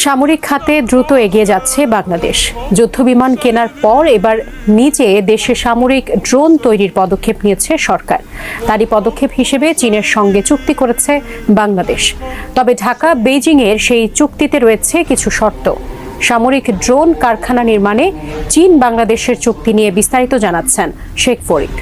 সামরিক খাতে দ্রুত এগিয়ে যাচ্ছে বাংলাদেশ। যুদ্ধবিমান কেনার পর এবার নিজে দেশে সামরিক ড্রোন তৈরির পদক্ষেপ নিয়েছে সরকার। তারই পদক্ষেপ হিসেবে চীনের সঙ্গে চুক্তি করেছে বাংলাদেশ। তবে ঢাকা বেইজিংয়ের সেই চুক্তিতে রয়েছে কিছু শর্ত। সামরিক ড্রোন কারখানা নির্মাণে চীন বাংলাদেশের চুক্তি নিয়ে বিস্তারিত জানাচ্ছেন শেখ ফরিদ।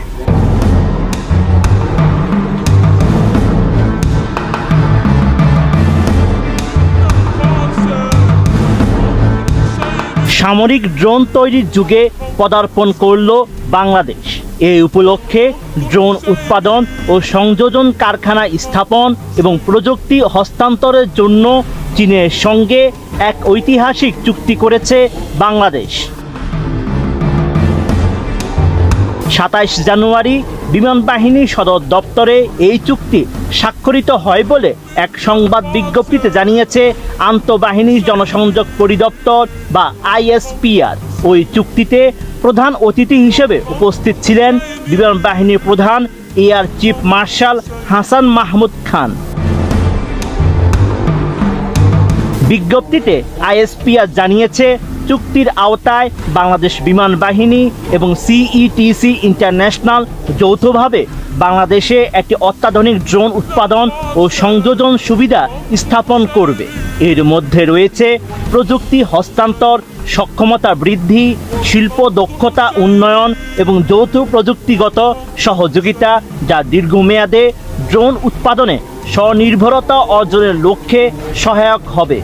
সামরিক ড্রোন তৈরির যুগে পদার্পণ করল বাংলাদেশ। এই উপলক্ষে ড্রোন উৎপাদন ও সংযোজন কারখানা স্থাপন এবং প্রযুক্তি হস্তান্তরের জন্য চীনের সঙ্গে এক ঐতিহাসিক চুক্তি করেছে বাংলাদেশ। ২৭ জানুয়ারি বিমান বাহিনী সদর দপ্তরে এই চুক্তি স্বাক্ষরিত হয় বলে এক সংবাদ বিজ্ঞপ্তিতে জানিয়েছে আন্তঃবাহিনী জনসংযোগ পরিদপ্তর বা ISPR। ওই চুক্তিতে প্রধান অতিথি হিসেবে উপস্থিত ছিলেন বিমান বাহিনীর প্রধান air chief marshal Hasan Mahmud Khan. বিজ্ঞপ্তিতে ISPR জানিয়েছে, চুক্তির আওতায় বাংলাদেশ বিমান বাহিনী এবং CETC ইন্টারন্যাশনাল যৌথভাবে বাংলাদেশে একটি অত্যাধুনিক ড্রোন উৎপাদন ও সংযোজন সুবিধা স্থাপন করবে। এর মধ্যে রয়েছে প্রযুক্তি হস্তান্তর, সক্ষমতা বৃদ্ধি, শিল্প দক্ষতা উন্নয়ন এবং যৌথ প্রযুক্তিগত সহযোগিতা, যা দীর্ঘমেয়াদে ড্রোন উৎপাদনে স্বনির্ভরতা অর্জনের লক্ষ্যে সহায়ক হবে।